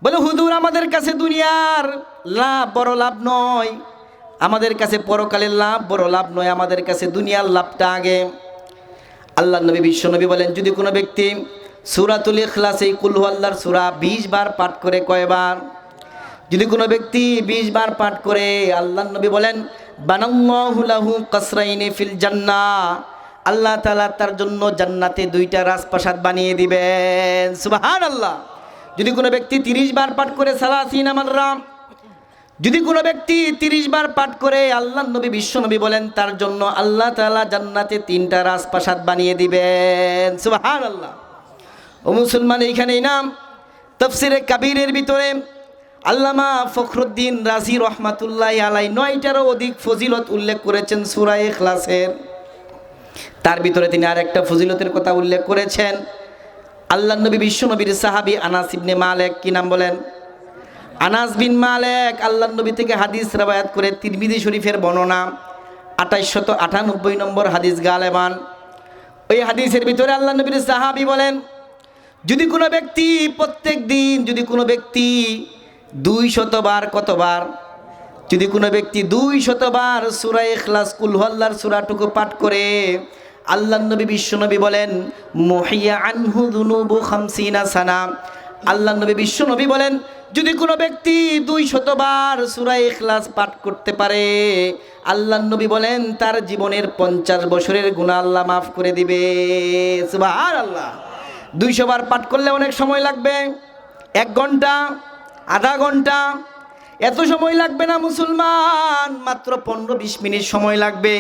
বলে হুজুর, আমাদের কাছে দুনিয়ার লাভ বড় লাভ নয়, আমাদের কাছে পরকালের লাভ বড় লাভ নয়, আমাদের কাছে দুনিয়ার লাভটা আগে। আল্লাহ নবী বিশ্বনবী বলেন, যদি কোনো ব্যক্তি সূরাতুল ইখলাস এই কুল হুয়াল্লাহর সূরা 20 বার পাঠ করে, কয়বার? যদি কোনো ব্যক্তি 20 বার পাঠ করে, আল্লাহ নবী বলেন বানাল্লাহু লাহু কসরাইনি ফিল জান্নাহ, আল্লাহ তাআলা তার জন্য জান্নাতে 2টা রাজপ্রাসাদ বানিয়ে দিবেন। সুবহানাল্লাহ। যদি কোনো ব্যক্তি 30 বার পাঠ করে, সালাসিনা মাররা, যদি কোনো ব্যক্তি 30 বার পাঠ করে, আল্লাহ নবী বিশ্বনবী বলেন তার জন্য আল্লাহ তাআলা জান্নাতে 3টা রাজপ্রাসাদ বানিয়ে দিবেন। সুবহানাল্লাহ। ও মুসলমান, এইখানেই নাম তাফসিরে কাবীরের ভিতরে আল্লামা ফখরুদ্দিন রাজি রহমাতুল্লাহি আলাইহি 9টারও অধিক ফজিলত উল্লেখ করেছেন সূরা ইখলাসের। তার ভিতরে তিনি আরেকটা ফজিলতের কথা উল্লেখ করেছেন। আল্লাহ নবী বিশ্বনবীর সাহাবী আনাস ইবনে মালিক, কি নাম বলেন? আনাস বিন মালিক আল্লাহ নবী থেকে হাদিস রবায়াত করে, তিরমিজি শরীফের বর্ণনা 2898 নম্বর হাদিস গালেবান। ওই হাদিসের ভিতরে আল্লাহ নবীর সাহাবী বলেন, যদি কোনো ব্যক্তি প্রত্যেক দিন, যদি কোনো ব্যক্তি 200 বার, কতবার? যদি কোনো ব্যক্তি 200 বার সূরা ইখলাস কুল হুয়াল্লাহর সূরাটুকু পাঠ করে, আল্লাহ নবী বিশ্বনবী বলেন মুহিয়া আনহু যুনুবু 50 সানা, আল্লাহ নবী বিশ্বনবী বলেন যদি কোনো ব্যক্তি 200 বার সূরা ইখলাস পাঠ করতে পারে, আল্লাহ নবী বলেন তার জীবনের 50 বছরের গুনাহ আল্লাহ মাফ করে দিবে। সুবহানাল্লাহ। 200 বার পাঠ করলে অনেক সময় লাগবে, 1 ঘন্টা, আধা ঘন্টা, এত সময় লাগবে না মুসলমান, মাত্র 15-20 মিনিট সময় লাগবে।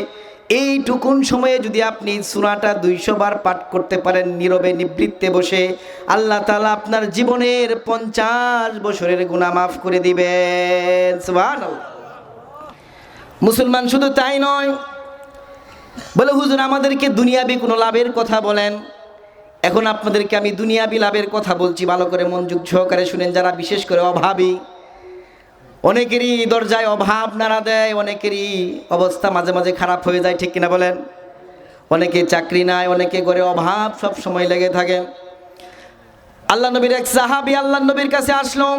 এইটুকুন সময়ে যদি আপনি সূরাটা 200 বার পাঠ করতে পারেন নীরবে নিবৃত্তে বসে, আল্লাহ তাআলা আপনার জীবনের 50 বছরের গুনাহ মাফ করে দিবেন। সুবহানাল্লাহ। মুসলমান, শুধু তাই নয়, বলে হুজুর আমাদেরকে দুনিয়াবি কোনো লাভের কথা বলেন। এখন আপনাদেরকে আমি দুনিয়াবি লাভের কথা বলছি, ভালো করে মনোযোগ সহকারে শুনেন। যারা বিশেষ করে অভাবী, অনেকেরই দরজায় অভাব নাড়া দেয়, অনেকেরই অবস্থা মাঝে মাঝে খারাপ হয়ে যায়, ঠিক কিনা বলেন? অনেকে চাকরি নাই, অনেকে ঘরে অভাব সব সময় লেগে থাকে। আল্লাহ নবীর এক সাহাবী আল্লাহ নবীর কাছে আসলো,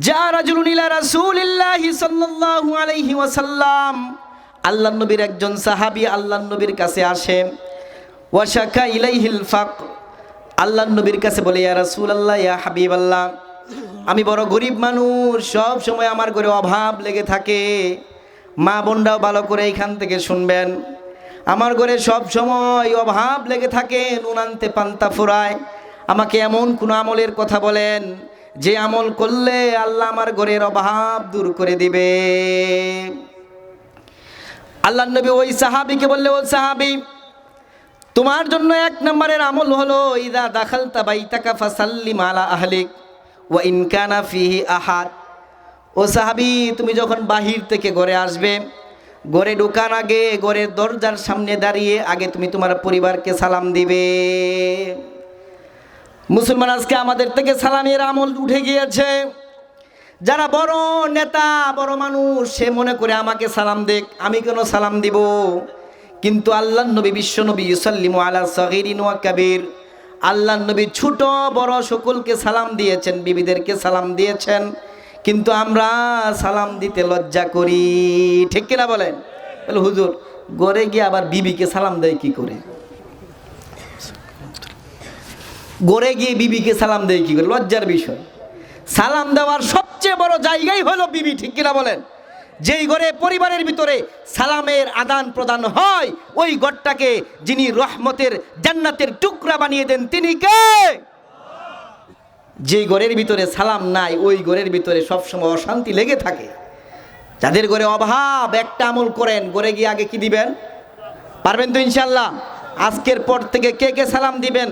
যা রাজুলুন ইলা রাসূলিল্লাহি সাল্লাল্লাহু আলাইহি ওয়াসাল্লাম, আল্লাহ নবীর একজন সাহাবী আল্লাহ নবীর কাছে আসে, ওয়াশাকা ইলাইহিল ফাকর, আল্লাহ নবীর কাছে বলে ইয়া রাসূলুল্লাহ, ইয়া হাবিবাল্লাহ, আমি বড় গরিব মানুষ, সব সময় আমার ঘরে অভাব লেগে থাকে। মা বোনরাও ভালো করে এইখান থেকে শুনবেন, আমার ঘরে সব সময় অভাব লেগে থাকে, নুন আনতে পান্তা ফুরায়। আমাকে এমন কোন আমলের কথা বলেন যে আমল করলে আল্লাহ আমার ঘরের অভাব দূর করে দিবে। আল্লাহ নবী ওই সাহাবীকে বললে, ও সাহাবী, তোমার জন্য এক নম্বরের আমল হলো ইদা দাখালতা বাইতাকা ফাসাল্লিম আলা আহলিক ওয়া ইন কানা ফিহি আহাদ। ও সাহাবী, তুমি যখন বাহির থেকে ঘরে আসবে, ঘরে ঢোকার আগে ঘরের দরজার সামনে দাঁড়িয়ে আগে তুমি তোমার পরিবারকে সালাম দিবে। মুসলমান, আজকে আমাদের থেকে সালামের আমল উঠে গিয়েছে। যারা বড় নেতা, বড় মানুষ, সে মনে করে আমাকে সালাম দেখ, আমি কেন সালাম দিব। কিন্তু আল্লাহর নবী, বিশ্ব নবী ইউসাল্লিমু আলা সাগীরিন ওয়া কাবীর, আল্লাহর নবী ছোট বড় সকলকে সালাম দিয়েছেন, বিবিদেরকে সালাম দিয়েছেন। কিন্তু আমরা সালাম দিতে লজ্জা করি, ঠিক কিনা বলেন? বলে হুজুর, ঘরে গিয়ে আবার বিবিকে সালাম দেয় কি করে? ঘরে গিয়ে বিবিকে সালাম দেয় কি করে? লজ্জার বিষয়। সালাম দেওয়ার সবচেয়ে বড় জায়গাই হলো বিবি, ঠিক কিনা বলেন? যেই ঘরে পরিবারের ভিতরে সালামের আদান প্রদান হয়, ওই ঘরটাকে যিনি রহমতের জান্নাতের টুকরা বানিয়ে দেন তিনি কে? যেই ঘরের ভিতরে সালাম নাই, ওই ঘরের ভিতরে সবসময় অশান্তি লেগে থাকে। যাদের ঘরে অভাব, একটা আমল করেন, ঘরে গিয়ে আগে কি দিবেন? পারবেন তো ইনশাল্লাহ? আজকের পর থেকে কে কে সালাম দিবেন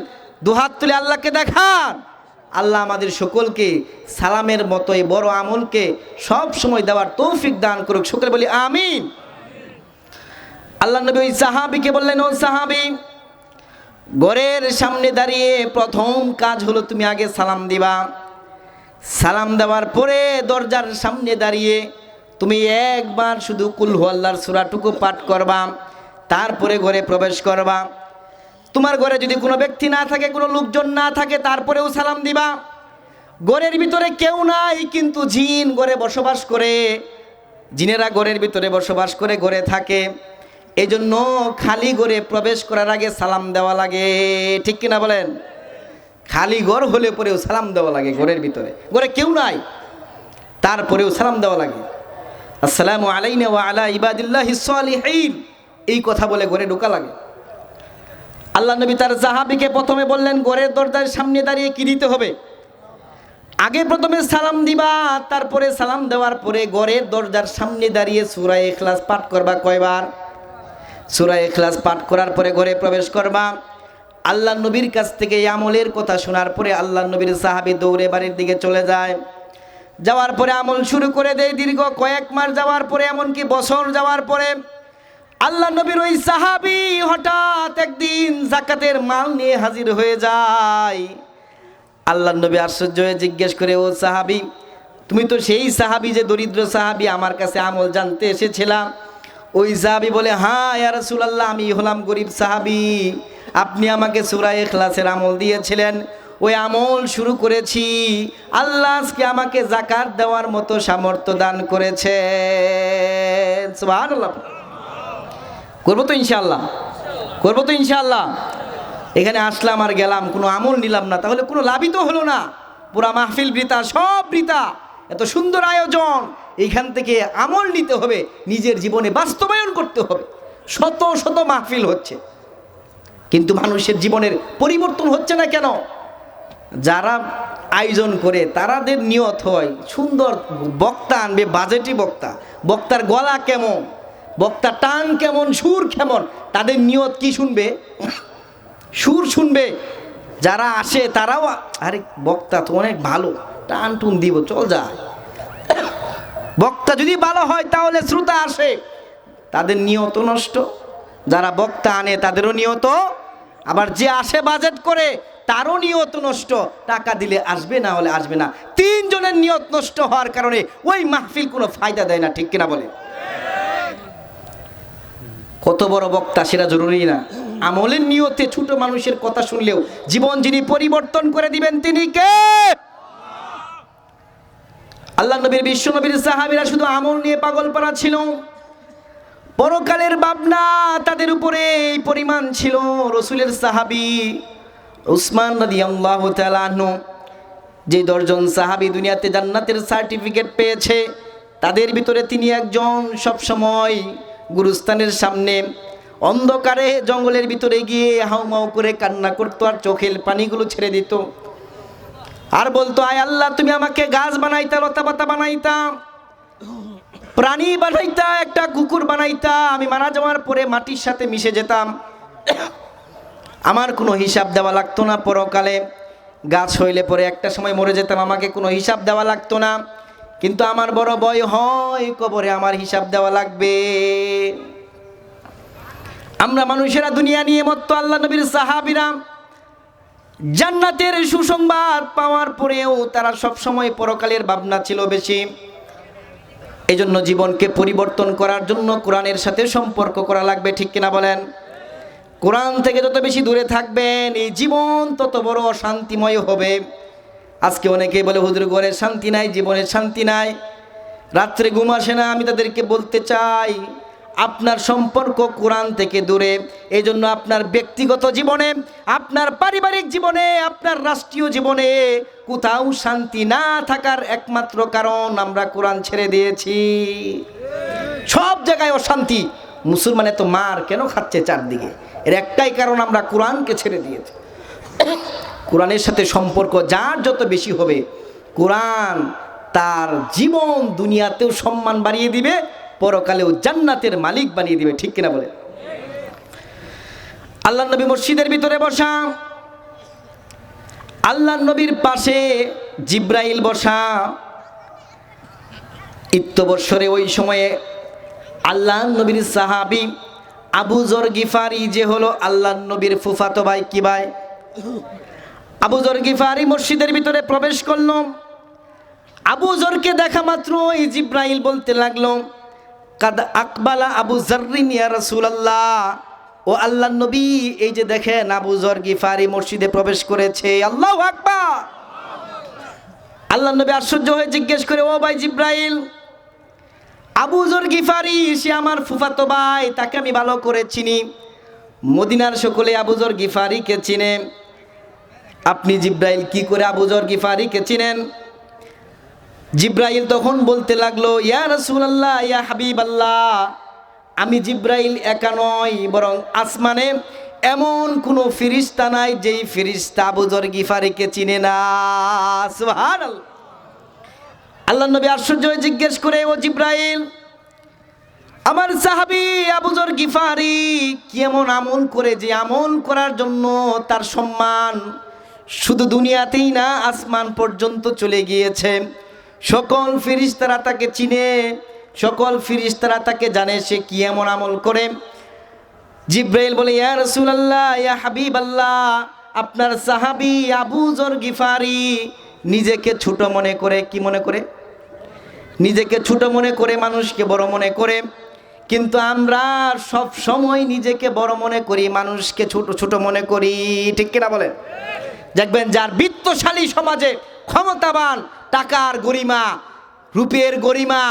দুহাত তুলে আল্লাহকে দেখান। আল্লাহ আমাদের সকলকে সালামের মতো এই বড় আমলকে সব সময় দেওয়ার তৌফিক দান করুক, সকলে বলি আমিন। আল্লাহ নবী ওই সাহাবীকে বললেন, ও সাহাবী, ঘরের সামনে দাঁড়িয়ে প্রথম কাজ হলো তুমি আগে সালাম দিবা। সালাম দেওয়ার পরে দরজার সামনে দাঁড়িয়ে তুমি একবার শুধু কুল হু আল্লাহর সূরাটুকু পাঠ করবা, তারপরে ঘরে প্রবেশ করবা। তোমার ঘরে যদি কোনো ব্যক্তি না থাকে, কোনো লোকজন না থাকে, তারপরেও সালাম দিবা। ঘরের ভিতরে কেউ নাই, কিন্তু জিন ঘরে বসবাস করে, জিনেরা ঘরের ভিতরে বসবাস করে, ঘরে থাকে। এই জন্য খালি ঘরে প্রবেশ করার আগে সালাম দেওয়া লাগে, ঠিক কিনা বলেন? খালি ঘর হলে পরেও সালাম দেওয়া লাগে। ঘরের ভিতরে ঘরে কেউ নাই, তারপরেও সালাম দেওয়া লাগে। আসসালামু আলাইনা ওয়া আলা ইবাদিল্লাহিস সালিহিন, এই কথা বলে ঘরে ঢোকা লাগে। আল্লাহ নবী তার সাহাবীকে প্রথমে বললেন, ঘরের দরজার সামনে দাঁড়িয়ে কি দিতে হবে? আগে প্রথমে সালাম দিবা, তারপরে সালাম দেওয়ার পরে ঘরের দরজার সামনে দাঁড়িয়ে সূরা ইখলাস পাঠ করবা। কয়বার? সূরা ইখলাস পাঠ করার পরে ঘরে প্রবেশ করবা। আল্লাহ নবীর কাছ থেকে এই আমলের কথা শোনার পরে আল্লাহ নবীর সাহাবী দৌড়ে বাড়ির দিকে চলে যায়। যাওয়ার পরে আমল শুরু করে দেয়। দীর্ঘ কয়েক মাস যাওয়ার পরে, এমনকি বছর যাওয়ার পরে আল্লাহ নবীর ওই সাহাবী হঠাৎ একদিন যাকাতের মাল নিয়ে হাজির হয়ে যায়। আল্লাহ নবী আশ্চর্য হয়ে জিজ্ঞেস করে, ও সাহাবী, তুমি তো সেই সাহাবী যে দরিদ্র সাহাবী, আমার কাছে আমল জানতে এসেছিলাম? ওই সাহাবী বলে, হ্যাঁ ইয়া রাসূলুল্লাহ, আমি হলাম গরিব সাহাবী, আপনি আমাকে সূরা ইখলাসের আমল দিয়েছিলেন, ওই আমল শুরু করেছি। আল্লাহ আজকে আমাকে যাকাত দেওয়ার মতো সামর্থ্য দান করেছে। সুবহানাল্লাহ। করবো তো ইনশাআল্লাহ, করবো তো ইনশাআল্লাহ। এখানে আসলাম আর গেলাম, কোনো আমল নিলাম না, তাহলে কোনো লাভই তো হলো না। পুরা মাহফিল বৃথা, সব বৃথা। এত সুন্দর আয়োজন, এইখান থেকে আমল নিতে হবে, নিজের জীবনে বাস্তবায়ন করতে হবে। শত শত মাহফিল হচ্ছে, কিন্তু মানুষের জীবনের পরিবর্তন হচ্ছে না কেন? যারা আয়োজন করে তাদের নিয়ত হয় সুন্দর বক্তা আনবে, বাজেটি বক্তা, বক্তার গলা কেমন, বক্তার টান কেমন, সুর কেমন, তাদের নিয়ত কি শুনবে? সুর শুনবে। যারা আসে তারাও, আরে বক্তা তো অনেক ভালো, টান টুন দিব, চল যায়। বক্তা যদি ভালো হয় তাহলে শ্রোতা আসে, তাদের নিয়ত নষ্ট। যারা বক্তা আনে তাদেরও নিয়ত, আবার যে আসে বাজেট করে তারও নিয়ত নষ্ট। টাকা দিলে আসবে, না হলে আসবে না। তিনজনের নিয়ত নষ্ট হওয়ার কারণে ওই মাহফিল কোনো ফায়দা দেয় না, ঠিক কিনা বলে? কত বড় বক্তা সেটা জরুরি না, আমলের নিয়তে ছোট মানুষের কথা শুনলেও জীবন যিনি পরিবর্তন করে দিবেন তিনি কে? আল্লাহ নবীর, বিশ্ব নবীর সাহাবীরা শুধু আমল নিয়ে পাগলপাড়া ছিল। পরকালের ভাবনা তাদের উপরে এই পরিমাণ ছিল। রসুলের সাহাবী উসমান রাদিয়াল্লাহু তাআলা আনহু, যে 10 জন সাহাবী দুনিয়াতে জান্নাতের সার্টিফিকেট পেয়েছে, তাদের ভিতরে তিনি একজন। সব সময় গুরুস্থানের সামনে অন্ধকারে জঙ্গলের ভিতরে গিয়ে হাউমাউ করে কান্না করতো, আর চোখের পানিগুলো ছেড়ে দিত, আর বলতো, আয় আল্লাহ, তুমি আমাকে গাছ বানাইতা, লতা পাতা বানাইতা, প্রাণী বানাইতা, একটা কুকুর বানাইতা, আমি মারা যাওয়ার পরে মাটির সাথে মিশে যেতাম। আমার কোনো হিসাব দেওয়া লাগতো না পরকালে। গাছ হইলে পরে একটা সময় মরে যেতাম, আমাকে কোনো হিসাব দেওয়া লাগতো না। কিন্তু আমার বড় ভয় হয় কবরে আমার হিসাব দেওয়া লাগবে। আমরা মানুষেরা দুনিয়া নিয়ে মত্ত, আল্লাহ নবীর সাহাবীরা জান্নাতের সুসংবাদ পাওয়ার পরেও তারা সব সময় পরকালের ভাবনা ছিল বেশি। এজন্য জীবনকে পরিবর্তন করার জন্য কোরআনের সাথে সম্পর্ক করা লাগবে, ঠিক কিনা বলেন? কোরআন থেকে যত বেশি দূরে থাকবেন এই জীবন তত বড় অশান্তিময় হবে। আজকে অনেকে বলে হুজুর ঘরে শান্তি নাই, জীবনে শান্তি নাই, রাত্রে ঘুম আসে না। আমি তাদেরকে বলতে চাই আপনার সম্পর্ক কোরআন থেকে দূরে। এই জন্য আপনার ব্যক্তিগত জীবনে, আপনার পারিবারিক জীবনে, আপনার রাষ্ট্রীয় জীবনে কোথাও শান্তি না থাকার একমাত্র কারণ আমরা কোরআন ছেড়ে দিয়েছি। সব জায়গায় অশান্তি। মুসলমানে তো মার কেন খাচ্ছে চারদিকে? এর একটাই কারণ, আমরা কোরআনকে ছেড়ে দিয়েছি। কোরআনের সাথে সম্পর্ক যার যত বেশি হবে, কোরআন তার জীবন দুনিয়াতেও সম্মান বাড়িয়ে দিবে, পরকালেও জান্নাতের মালিক বানিয়ে দিবে, ঠিক কিনা বলে? আল্লাহ নবী মসজিদের ভিতরে বসা, আল্লাহ নবীর পাশে জিব্রাইল বসা। ইত্যবৎসরে ওই সময়ে আল্লাহ নবীর সাহাবী আবু যর গিফারি, যে হলো আল্লাহ নবীর ফুফাতো ভাই, কি ভাই? আবু যর গিফারি মসজিদের ভিতরে প্রবেশ করল। আবু যরকে দেখা মাত্র এই জিব্রাইল বলতে লাগলো, কাদ আকবালা আবু যররিন ইয়া রাসূলুল্লাহ, ও আল্লাহর নবী, এই যে দেখেন আবু যর গিফারি মসজিদে প্রবেশ করেছে। আল্লাহু আকবার। আল্লাহর নবী আশ্চর্য হয়ে জিজ্ঞেস করে, ও ভাই জিব্রাইল, আবু যর গিফারি সে আমার ফুফাতো ভাই, তাকে আমি ভালো করে চিনি। মদিনার সকলে আবু যর গিফারিকে চিনে, আপনি জিব্রাইল কি করে আবু যর গিফারিকে চিনেন? জিব্রাইল তখন বলতে লাগলো, ইয়া রাসূলুল্লাহ, ইয়া হাবিবাল্লাহ, আমি জিব্রাইল একা নয়, বরং আসমানে এমন কোন ফেরেশতা নাই যেই ফেরেশতা আবু যর গিফারিকে চিনে না। সুবহানাল্লাহ। আল্লাহ নবী আশ্চর্য হয়ে জিজ্ঞেস করে, ও জিব্রাইল, আমার সাহাবী আবু যর গিফারি কি এমন আমল করে যে আমল করার জন্য তার সম্মান শুধু দুনিয়াতেই না আসমান পর্যন্ত চলে গিয়েছে? সকল ফেরেশতারা তাকে চিনে, সকল ফেরেশতারা তাকে জানে সে কি এমন আমল করে। জিব্রাইল বলে, ইয়া রাসূলুল্লাহ, ইয়া হাবিবাল্লাহ, আপনার সাহাবী আবু যর গিফারি নিজেকে ছোট মনে করে। কি মনে করে? নিজেকে ছোট মনে করে, মানুষকে বড় মনে করে। কিন্তু আমরা সব সময় নিজেকে বড় মনে করি, মানুষকে ছোট ছোট মনে করি, ঠিক কিনা বলেন? দেখবেন যার বিত্তশালী সমাজে ক্ষমতাবান, টাকার গরিমা, রূপের গরিমা,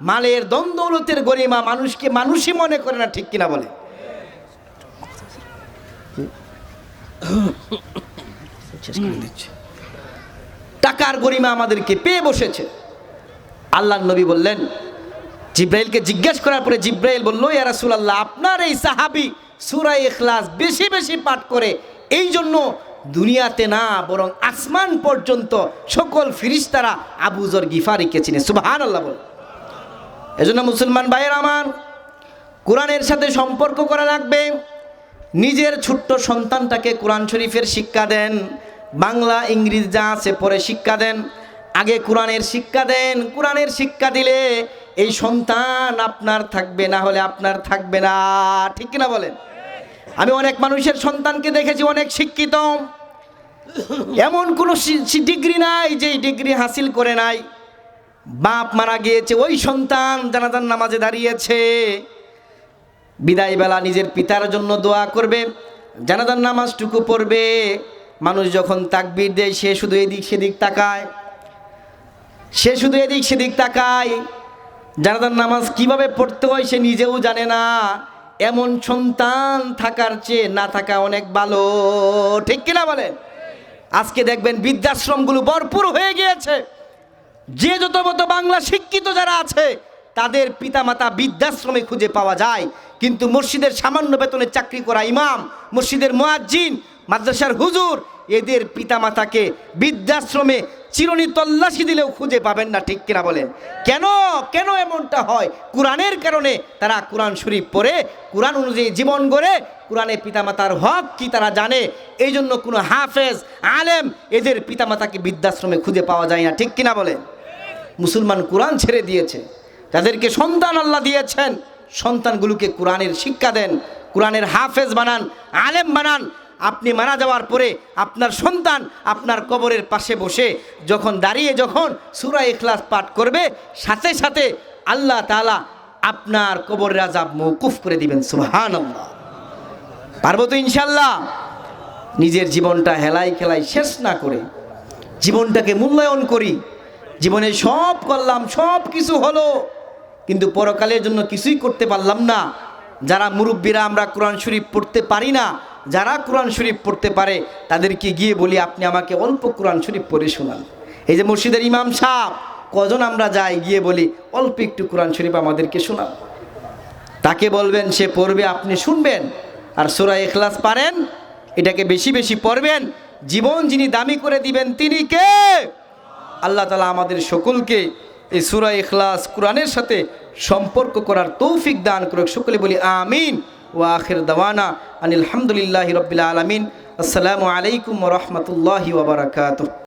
মালের দন্দৌলতের গরিমা, মানুষকে মানুষই মনে করে না, ঠিক কিনা বলে? টাকার গরিমা আমাদেরকে পেয়ে বসেছে। আল্লাহর নবী বললেন, জিব্রাইলকে জিজ্ঞেস করার পরে জিব্রাইল বলল, ইয়া রাসূলুল্লাহ, আপনার এই সাহাবী সূরা ইখলাস বেশি বেশি পাঠ করে, এই জন্য দুনিয়াতে না বরং আসমান পর্যন্ত সকল ফেরেশতারা আবু যর গিফারিকে চিনে। সুবহানাল্লাহ বল। এজন্য মুসলমান ভাইয়ের আমার, কোরআনের সাথে সম্পর্ক করা লাগবে। নিজের ছোট্ট সন্তানটাকে কোরআন শরীফের শিক্ষা দেন, বাংলা ইংরেজি যা আছে পরে শিক্ষা দেন, আগে কোরআনের শিক্ষা দেন। কোরআনের শিক্ষা দিলে এই সন্তান আপনার থাকবে, না হলে আপনার থাকবে না, ঠিক কিনা বলেন? আমি অনেক মানুষের সন্তানকে দেখেছি অনেক শিক্ষিত, এমন কোনো ডিগ্রি নাই যে ডিগ্রি হাসিল করে নাই। বাপ মারা গিয়েছে, ওই সন্তান জানাজার নামাজে দাঁড়িয়েছে, বিদায় বেলা নিজের পিতার জন্য দোয়া করবে, জানাজার নামাজটুকু পড়বে। মানুষ যখন তাকবীর দেয় সে শুধু এদিক সেদিক তাকায়, সে শুধু এদিক সেদিক তাকায়। জানাজার নামাজ কিভাবে পড়তে হয় সে নিজেও জানে না। এমন সন্তান থাকার চেয়ে না থাকা অনেক ভালো, ঠিক কিনা বলেন? আজকে দেখবেন বৃদ্ধাশ্রমগুলো ভরপুর হয়ে গিয়েছে। যে যত মতো বাংলা শিক্ষিত যারা আছে তাদের পিতামাতা বৃদ্ধাশ্রমে খুঁজে পাওয়া যায়, কিন্তু মসজিদের সামান্য বেতনে চাকরি করা ইমাম, মসজিদের মুয়াজ্জিন, মাদ্রাসার হুজুর, এদের পিতামাতাকে বৃদ্ধাশ্রমে চিরুনি তল্লাশি দিলেও খুঁজে পাবেন না, ঠিক কিনা বলেন? কেন কেন এমনটা হয়? কোরআনের কারণে। তারা কোরআন শরীফ পড়ে, কোরআন অনুযায়ী জীবন গড়ে, কোরআনে পিতামাতার হক কি তারা জানে। এই জন্য কোনো হাফেজ আলেম এদের পিতামাতাকে বৃদ্ধাশ্রমে খুঁজে পাওয়া যায় না, ঠিক কিনা বলেন? মুসলমান কোরআন ছেড়ে দিয়েছে, তাদেরকে সন্তান আল্লাহ দিয়েছেন, সন্তানগুলোকে কোরআনের শিক্ষা দেন, কোরআনের হাফেজ বানান, আলেম বানান। আপনি মারা যাওয়ার পরে আপনার সন্তান আপনার কবরের পাশে বসে যখন দাঁড়িয়ে যখন সূরা ইখলাস পাঠ করবে, সাথে সাথে আল্লাহ তাআলা আপনার কবরের আযাব মওকুফ করে দিবেন। সুবহানাল্লাহ। পারবো তো ইনশাআল্লাহ? নিজের জীবনটা হেলাই খেলাই শেষ না করে জীবনটাকে মূল্যায়ন করি। জীবনে সব করলাম, সব কিছু হলো, কিন্তু পরকালের জন্য কিছুই করতে পারলাম না। যারা মুরব্বীরা আমরা কোরআন শরীফ পড়তে পারি না, যারা কোরআন শরীফ পড়তে পারে তাদেরকে গিয়ে বলি আপনি আমাকে অল্প কোরআন শরীফ পড়ে শোনান। এই যে মসজিদের ইমাম সাহেব, কজন আমরা যাই গিয়ে বলি অল্প একটু কোরআন শরীফ আমাদেরকে শোনান। তাকে বলবেন, সে পড়বে, আপনি শুনবেন। আর সূরা ইখলাস পারেন, এটাকে বেশি বেশি পড়বেন। জীবন যিনি দামি করে দিবেন তিনি কে? আল্লাহ তাআলা আমাদের সকলকে এই সূরা ইখলাস কোরআনের সাথে সম্পর্ক করার তৌফিক দান করুক। সকলে বলি আমিন। ওয়া আখির দাওয়ানা আনিল হামদুলিল্লাহি রাব্বিল আলামিন। আসসালামু আলাইকুম ওয়া রাহমাতুল্লাহি ওয়া বারাকাতুহু।